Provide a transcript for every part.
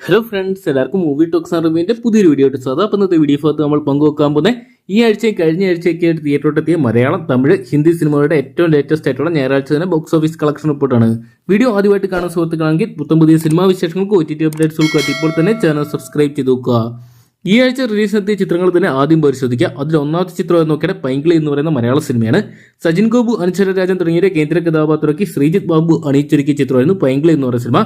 Hello friends, എല്ലാവർക്കും movie talks റിവ്യൂവിന്റെ പുതിയൊരു video ആയിട്ട് സ്വാഗതം. അപ്പോൾ ഇന്നത്തെ വീഡിയോ ഭാഗത്ത് നമ്മൾ പങ്കുവെക്കാൻ പോകുന്നത് ഈ ആഴ്ചയും കഴിഞ്ഞ ആഴ്ചയൊക്കെ ആയിട്ട് തിയേറ്ററിലെത്തിയ മലയാളം, തമിഴ്, ഹിന്ദി സിനിമകളുടെ ഏറ്റവും ലേറ്റസ്റ്റ് ആയിട്ടുള്ള ഞായറാഴ്ച തന്നെ ബോക്സ് ഓഫീസ് കളക്ഷൻ റിപ്പോർട്ടാണ്. വീഡിയോ ആദ്യമായിട്ട് കാണുന്ന സുഹൃത്തുക്കളാണെങ്കിൽ പുതിയ സിനിമാ വിശേഷങ്ങൾക്ക് OTT അപ്ഡേറ്റ്സുകൾക്ക് ഇപ്പോൾ തന്നെ ചാനൽ സബ്സ്ക്രൈബ് ചെയ്ത് നോക്കുക. ഈ ആഴ്ച റിലീസിനെത്തിയ ചിത്രങ്ങൾ തന്നെ ആദ്യം പരിശോധിക്കുക. അതിൽ ഒന്നാമത്തെ ചിത്രം നോക്കിയാൽ പൈങ്കിളി എന്ന് പറയുന്ന മലയാള സിനിമയാണ്. സജിൻ ഗോപു, അനുചരരാജൻ തുടങ്ങിയ കേന്ദ്ര കഥാപാത്രമാക്കി ശ്രീജിത്ത് ബാബു അണിയിച്ചൊരുക്കിയ ചിത്രമായിരുന്നു പൈങ്കിളി എന്ന് പറയുന്ന സിനിമ.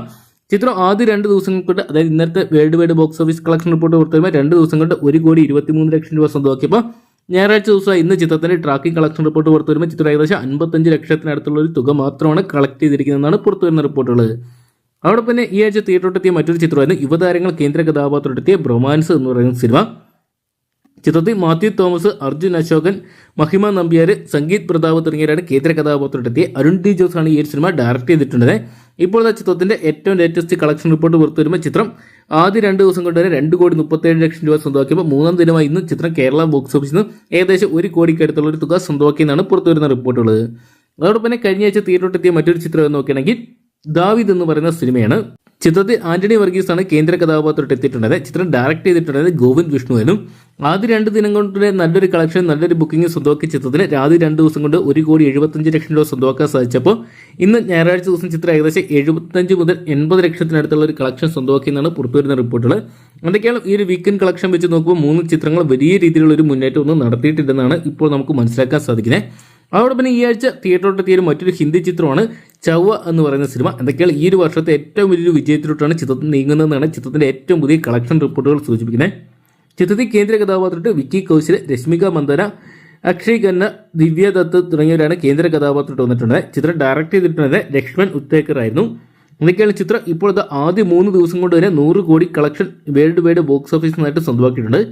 ചിത്രം ആദ്യ 2 ദിവസങ്ങൾ കൊണ്ട്, അതായത് ഇന്നത്തെ world wide box office collection report പുറത്തുവരുമ്പോൾ 2 ദിവസം കൊണ്ട് 1,23,00,000 രൂപ സ്വന്തമാക്കിയപ്പോൾ ഞായറാഴ്ച ദിവസം ഇന്ന് ചിത്രത്തിന്റെ ട്രാക്കിംഗ് കളക്ഷൻ റിപ്പോർട്ട് പുറത്തുവരുമ്പോൾ ചിത്രം ഏകദേശം 55 ലക്ഷത്തിനടുത്തുള്ള ഒരു തുക മാത്രമാണ് കളക്ട് ചെയ്തിരിക്കുന്നതെന്നാണ് പുറത്തുവരുന്ന റിപ്പോർട്ടുകൾ. അതോടൊപ്പം തന്നെ ഈ ആഴ്ച തിയേറ്ററിലെത്തിയ മറ്റൊരു ചിത്രമായിരുന്നു യുവതാരങ്ങൾ കേന്ദ്ര കഥാപാത്രത്തെത്തിയ ബ്രൊമാൻസ് എന്ന് പറയുന്ന സിനിമ. ചിത്രത്തിൽ മാത്യു തോമസ്, അർജുൻ അശോകൻ, മഹിമ നമ്പ്യാർ, സംഗീത് പ്രതാപ് തുടങ്ങിയവരാണ് കേന്ദ്ര കഥാപാത്രത്തെത്തിയ. അരുൺ ഡി ജോസ് ആണ് ഈ ഒരു സിനിമ ഡയറക്ട് ചെയ്തിട്ടുള്ളത്. ഇപ്പോഴത്തെ ചിത്രത്തിന്റെ ഏറ്റവും ലേറ്റസ്റ്റ് കളക്ഷൻ റിപ്പോർട്ട് പുറത്തു വരുമ്പോൾ ചിത്രം ആദ്യ 2 ദിവസം കൊണ്ട് തന്നെ 2,37,00,000 രൂപ സ്വന്തമാക്കിയപ്പോൾ മൂന്നാം ദിനമായി ഇന്ന് ചിത്രം കേരള ബോക്സ് ഓഫീസിൽ നിന്ന് ഏകദേശം 1 കോടിക്ക് അടുത്തുള്ള ഒരു തുക സ്വന്തമാക്കിയെന്നാണ് പുറത്തു വരുന്ന റിപ്പോർട്ടുകൾ. അതോടൊപ്പം തന്നെ കഴിഞ്ഞ ആഴ്ച തിയേറ്ററിലെത്തിയ മറ്റൊരു ചിത്രം നോക്കുകയാണെങ്കിൽ ദാവിദ് എന്ന് പറയുന്ന സിനിമയാണ്. ചിത്രത്തിൽ ആന്റണി വർഗീസ് ആണ് കേന്ദ്ര കഥാപാത്രമായിട്ട് എത്തിയിട്ടുള്ളത്. ചിത്രം ഡയറക്ട് ചെയ്തിട്ടുള്ളത് ഗോവിന്ദ് വിഷ്ണുവിനും. ആദ്യ 2 ദിനം കൊണ്ട് നല്ലൊരു കളക്ഷൻ, നല്ലൊരു ബുക്കിംഗ് സ്വന്തമാക്കിയ ചിത്രത്തിന് ആദ്യ 2 ദിവസം കൊണ്ട് 1,75,00,000 രൂപ സ്വന്തമാക്കാൻ സാധിച്ചപ്പോൾ ഇന്ന് ഞായറാഴ്ച ദിവസം ചിത്രം ഏകദേശം 75 മുതൽ 80 ലക്ഷത്തിനടുത്തുള്ള ഒരു കളക്ഷൻ സ്വന്തമാക്കിയെന്നാണ് പുറത്തുവരുന്ന റിപ്പോർട്ടുകൾ. എന്തൊക്കെയാണ് ഈ ഒരു വീക്കെൻഡ് കളക്ഷൻ വെച്ച് നോക്കുമ്പോൾ 3 ചിത്രങ്ങൾ വലിയ രീതിയിലുള്ള ഒരു മുന്നേറ്റം ഒന്നും നടത്തിയിട്ടില്ലെന്നാണ് ഇപ്പോൾ നമുക്ക് മനസ്സിലാക്കാൻ സാധിക്കുന്നത്. അതോടൊപ്പം ഈ ആഴ്ച തിയേറ്ററിലെത്തിയ മറ്റൊരു ഹിന്ദി ചിത്രമാണ് ചൗവ എന്ന് പറയുന്ന സിനിമ. എന്തൊക്കെയാണ് ഈ ഒരു വർഷത്തെ ഏറ്റവും വലിയൊരു വിജയത്തിലോട്ടാണ് ചിത്രത്തിൽ നീങ്ങുന്നതെന്നാണ് ചിത്രത്തിന്റെ ഏറ്റവും പുതിയ കളക്ഷൻ റിപ്പോർട്ടുകൾ സൂചിപ്പിക്കുന്നത്. ചിത്രത്തിൽ കേന്ദ്ര കഥാപാത്രത്തിൽ വിക്കി കൗശൽ, രശ്മിക മന്ദന, അക്ഷയ് ഖന്ന, ദിവ്യ ദത്ത് തുടങ്ങിയവരാണ് കേന്ദ്ര കഥാപാത്രത്തിൽ വന്നിട്ടുള്ളത്. ചിത്രം ഡയറക്ട് ചെയ്തിട്ടുള്ളത് ലക്ഷ്മൺ ഉത്തേക്കർ ആയിരുന്നു. എന്തൊക്കെയാണ് ചിത്രം ഇപ്പോഴത്തെ ആദ്യ 3 ദിവസം കൊണ്ട് തന്നെ 100 കോടി കളക്ഷൻ വേൾഡ് വൈഡ് ബോക്സ് ഓഫീസിൽ നിന്നായിട്ട് സ്വന്തമാക്കിയിട്ടുണ്ട്.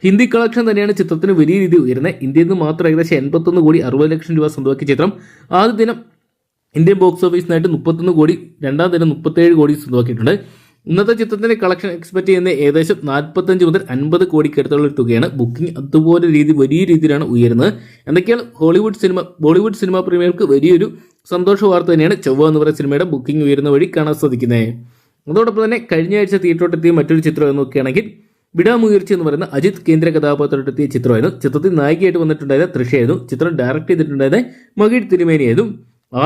ഹിന്ദി കളക്ഷൻ തന്നെയാണ് ചിത്രത്തിന് വലിയ രീതിയിൽ ഉയരുന്നത്. ഇന്ത്യയിൽ നിന്ന് മാത്രം ഏകദേശം 81,60,00,000 രൂപ സ്വന്തമാക്കിയ ചിത്രം ആദ്യ ദിനം ഇന്ത്യൻ ബോക്സ് ഓഫീസിനായിട്ട് 31 കോടി, രണ്ടാം ദിനം 37 കോടി സ്വന്തമാക്കിയിട്ടുണ്ട്. ഇന്നത്തെ ചിത്രത്തിന്റെ കളക്ഷൻ എക്സ്പെക്ട് ചെയ്യുന്ന ഏകദേശം 45 മുതൽ 50 കോടിക്ക് അടുത്തുള്ള ഒരു തുകയാണ്. ബുക്കിംഗ് അതുപോലെ വലിയ രീതിയിലാണ് ഉയരുന്നത്. എന്തൊക്കെയാണ് ബോളിവുഡ് സിനിമ പ്രേമികൾക്ക് വലിയൊരു സന്തോഷ വാർത്ത തന്നെയാണ് ചൊവ്വ എന്ന് പറയുന്ന സിനിമയുടെ ബുക്കിംഗ് ഉയരുന്ന വഴി കാണാൻ സാധിക്കുന്നത്. അതോടൊപ്പം തന്നെ കഴിഞ്ഞ ആഴ്ച തിയേറ്ററിലെത്തിയ മറ്റൊരു ചിത്രം നോക്കുകയാണെങ്കിൽ വിടാമുയർച്ച എന്ന് പറയുന്ന അജിത് കേന്ദ്ര കഥാപാത്രത്തെത്തിയ ചിത്രമായിരുന്നു. ചിത്രത്തിൽ നായികയായിട്ട് വന്നിട്ടുണ്ടായത് തൃഷയായിരുന്നു. ചിത്രം ഡയറക്ട് ചെയ്തിട്ടുണ്ടായത് മകീഡ് തിരുമേനിയായിരുന്നു.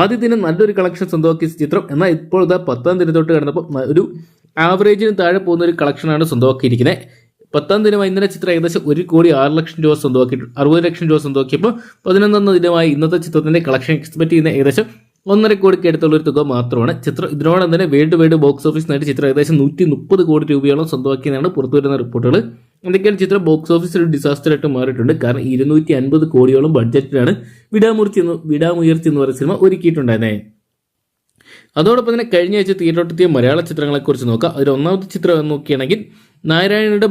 ആദ്യ ദിനം നല്ലൊരു കളക്ഷൻ സ്വന്തമാക്കിയ ചിത്രം, എന്നാൽ ഇപ്പോൾ 10ാം ദിനത്തോട്ട് കടന്നപ്പോൾ ഒരു ആവറേജിന് താഴെ പോകുന്ന ഒരു കളക്ഷനാണ് സ്വന്തമാക്കിയിരിക്കുന്നത്. 10ാം ദിനമായി ഇന്നലെ ചിത്രം ഏകദേശം 1,06,00,000 രൂപ സ്വന്തമാക്കിയിട്ടുണ്ട്. 60 ലക്ഷം രൂപ സ്വന്തമാക്കിയപ്പോൾ 11ാം ദിനമായി ഇന്നത്തെ ചിത്രത്തിന്റെ കളക്ഷൻ എക്സ്പെക്ട് ചെയ്യുന്ന ഏകദേശം 1.5 കോടിക്ക് അടുത്തുള്ള ഒരു തുക മാത്രമാണ്. ചിത്രം ഇതിനോടൊപ്പം തന്നെ വേൾഡ് വൈഡ് ബോക്സ് ഓഫീസിനായിട്ട് ചിത്രം ഏകദേശം 130 കോടി രൂപയോളം സ്വന്തമാക്കിയെന്നാണ് പുറത്തുവരുന്ന റിപ്പോർട്ടുകൾ. എന്തൊക്കെയാണ് ചിത്രം ബോക്സ് ഓഫീസിൽ ഒരു ഡിസാസ്റ്റർ ആയിട്ട് മാറിയിട്ടുണ്ട്. കാരണം 250 കോടിയോളം ബഡ്ജറ്റിലാണ് വിടാമുയർച്ച എന്ന് പറയുന്ന സിനിമ ഒരുക്കിയിട്ടുണ്ടായിരുന്നത്. അതോടൊപ്പം തന്നെ കഴിഞ്ഞ ആഴ്ച തിയേറ്ററിലെത്തിയ മലയാള ചിത്രങ്ങളെക്കുറിച്ച് നോക്കാം. അതിൽ ഒന്നാമത്തെ ചിത്രം നോക്കുകയാണെങ്കിൽ നാരായണയുടെ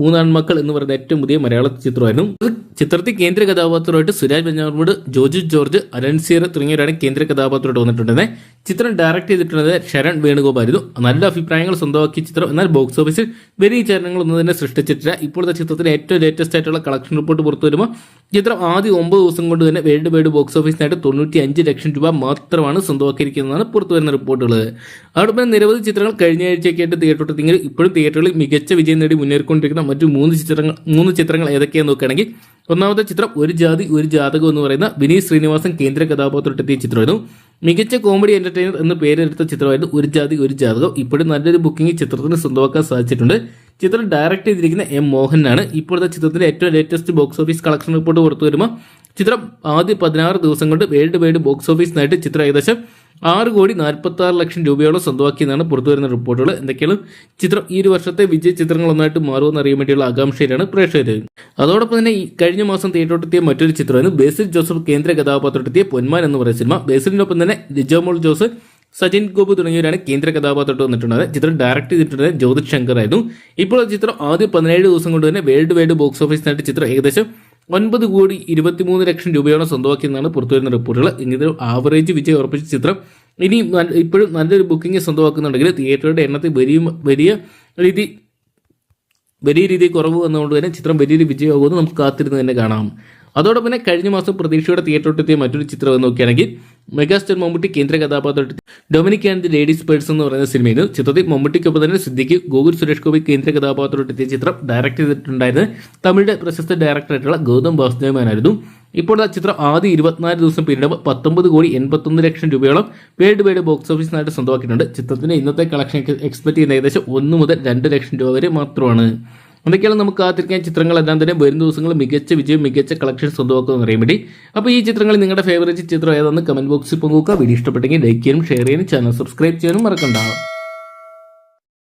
മൂന്നാൺമക്കൾ എന്ന് പറയുന്ന ഏറ്റവും പുതിയ മലയാള ചിത്രമായിരുന്നു. ചിത്രത്തിൽ കേന്ദ്ര കഥാപാത്രമായിട്ട് സുരാജ് വെഞ്ഞാറമൂട്, ജോജു ജോർജ്, അലൻസിയർ തുടങ്ങിയവരാണ് കേന്ദ്ര കഥാപാത്രമായിട്ട് വന്നിട്ടുണ്ടെന്ന്. ചിത്രം ഡയറക്ട് ചെയ്തിട്ടുള്ളത് ശരൺ വേണുഗോപാലായിരുന്നു. നല്ല അഭിപ്രായങ്ങൾ സ്വന്തമാക്കിയ ചിത്രം, എന്നാൽ ബോക്സ് ഓഫീസിൽ വലിയ ചലനങ്ങളൊന്നും തന്നെ സൃഷ്ടിച്ചിട്ടില്ല. ഇപ്പോഴത്തെ ചിത്രത്തിന് ഏറ്റവും ലേറ്റസ്റ്റ് ആയിട്ടുള്ള കളക്ഷൻ റിപ്പോർട്ട് പുറത്തു വരുമ്പോൾ ചിത്രം ആദ്യ 9 ദിവസം കൊണ്ട് തന്നെ വേൾഡ് വൈഡ് ബോക്സ് ഓഫീസിനായിട്ട് 95 ലക്ഷം രൂപ മാത്രമാണ് സ്വന്തമാക്കിയിരിക്കുന്നതാണ് പുറത്തു വരുന്ന റിപ്പോർട്ടുകൾ. അതോടൊപ്പം നിരവധി ചിത്രങ്ങൾ കഴിഞ്ഞ ആഴ്ചയൊക്കെയായിട്ട് തിയേറ്ററിലെത്തിയെങ്കിൽ ഇപ്പോഴും തിയേറ്ററിൽ മികച്ച വിജയം നേടി മുന്നേറിക്കൊണ്ടിരിക്കുന്ന മറ്റു 3 ചിത്രങ്ങൾ ഏതൊക്കെയാണെന്ന് നോക്കുകയാണെങ്കിൽ ഒന്നാമത്തെ ചിത്രം ഒരു ജാതി ഒരു ജാതകം എന്ന് പറയുന്ന വിനീത് ശ്രീനിവാസൻ കേന്ദ്ര കഥാപാത്രത്തെത്തിയ ചിത്രമായിരുന്നു. മികച്ച കോമഡി എന്റർടൈനർ എന്ന് പേരെടുത്ത ചിത്രമായിരുന്നു ഒരു ജാതി ഒരു ജാതകം. ഇപ്പോഴും നല്ലൊരു ബുക്കിംഗ് ചിത്രത്തിന് സ്വന്തമാക്കാൻ സാധിച്ചിട്ടുണ്ട്. ചിത്രം ഡയറക്ട് ചെയ്തിരിക്കുന്ന M. മോഹനാണ്. ഇപ്പോഴത്തെ ചിത്രത്തിന്റെ ഏറ്റവും latest box office collection report പുറത്തു വരുമ്പോൾ ചിത്രം ആദ്യ 16 ദിവസം കൊണ്ട് വേൾഡ് വൈഡ് ബോക്സ് ഓഫീസിനായിട്ട് ചിത്രം ഏകദേശം 6,46,00,000 രൂപയോളം സ്വന്തമാക്കിയെന്നാണ് പുറത്തുവരുന്ന റിപ്പോർട്ടുകൾ. എന്തൊക്കെയാണ് ചിത്രം ഈ ഒരു വർഷത്തെ വിജയ ചിത്രങ്ങളൊന്നായിട്ട് മാറുമെന്ന് അറിയാൻ വേണ്ടിയുള്ള ആകാംക്ഷയിലാണ് പ്രേക്ഷകർ. അതോടൊപ്പം തന്നെ കഴിഞ്ഞ മാസം തിയേറ്ററിലെത്തിയ മറ്റൊരു ചിത്രമായിരുന്നു ബേസിൽ ജോസഫ് കേന്ദ്ര കഥാപാത്രത്തെത്തിയ പൊന്മാൻ എന്ന് പറയുന്ന സിനിമ. ബേസിലിനൊപ്പം തന്നെ ലിജോമോൾ ജോസ്, സജിൻ ഗോപു തുടങ്ങിയവരാണ് കേന്ദ്ര കഥാപാത്രമായിട്ട് വന്നിട്ടുള്ളത്. ചിത്രം ഡയറക്ട് ചെയ്തിട്ടുള്ളത് ജ്യോതിഷ് ശങ്കർ ആയിരുന്നു. ഇപ്പോൾ ചിത്രം ആദ്യ 17 ദിവസം കൊണ്ട് തന്നെ വേൾഡ് വൈഡ് ബോക്സ് ഓഫീസിനായിട്ട് ചിത്രം ഏകദേശം 9,23,00,000 രൂപയോളം സ്വന്തമാക്കിയെന്നാണ് പുറത്തുവരുന്ന റിപ്പോർട്ടുകൾ. ഇങ്ങനെ ആവറേജ് വിജയം ഉറപ്പിച്ച ചിത്രം ഇനി ഇപ്പോഴും നല്ലൊരു ബുക്കിംഗ് സ്വന്തമാക്കുന്നുണ്ടെങ്കിൽ തിയേറ്ററുടെ എണ്ണത്തിൽ വലിയ രീതി കുറവ് വന്നുകൊണ്ട് തന്നെ ചിത്രം വലിയൊരു വിജയമാകുമെന്ന് നമുക്ക് കാത്തിരുന്ന് തന്നെ കാണാം. അതോടൊപ്പം തന്നെ കഴിഞ്ഞ മാസം പ്രതീക്ഷയോടെ തിയേറ്ററിലെത്തിയ മറ്റൊരു ചിത്രം എന്ന് നോക്കുകയാണെങ്കിൽ മെഗാസ്റ്റാർ മമ്മൂട്ടി കേന്ദ്ര കഥാപാത്രത്തിൽ Dominic and the ladies purse എന്ന് പറയുന്ന സിനിമയിൽ ചിത്രത്തിൽ മമ്മൂട്ടിക്കൊപ്പം തന്നെ സിദ്ദിഖ് ഗോകുൽ സുരേഷ് ഗോപി കേന്ദ്ര കഥാപാത്രത്തിലെത്തിയ ചിത്രം ഡയറക്ട് ചെയ്തിട്ടുണ്ടായിരുന്നത് തമിഴിന്റെ പ്രശസ്ത ഡയറക്ടറായിട്ടുള്ള ഗൗതം വാസുദേവനായിരുന്നു. ഇപ്പോൾ ആ ചിത്രം ആദ്യ 24 ദിവസം പിന്നിടുമ്പോൾ 19,81,00,000 രൂപയോളം വേൾഡ് വൈഡ് ബോക്സ് ഓഫീസിനായിട്ട് സ്വന്തമാക്കിയിട്ടുണ്ട്. ചിത്രത്തിന്റെ ഇന്നത്തെ കളക്ഷൻ എക്സ്പെക്ട് ചെയ്യുന്ന ഏകദേശം 1 മുതൽ 2 ലക്ഷം രൂപ വരെ മാത്രമാണ്. അതൊക്കെയാണ് നമുക്ക് കാത്തിരിക്കാൻ ചിത്രങ്ങളെല്ലാം തന്നെ വരും ദിവസങ്ങളിൽ മികച്ച വിജയം മികച്ച കളക്ഷൻ സ്വന്തമാക്കുമെന്ന് അറിയാൻ വേണ്ടി. അപ്പോൾ ഈ ചിത്രങ്ങളിൽ നിങ്ങളുടെ ഫേവറേറ്റ് ചിത്രം ഏതാണെന്ന് കമന്റ് ബോക്സിൽ പങ്കുവെക്കുക. വീഡിയോ ഇഷ്ടപ്പെട്ടെങ്കിൽ ലൈക്ക് ചെയ്യാനും ഷെയർ ചെയ്യാനും ചാനൽ സബ്സ്ക്രൈബ് ചെയ്യാനും മറക്കണ്ട.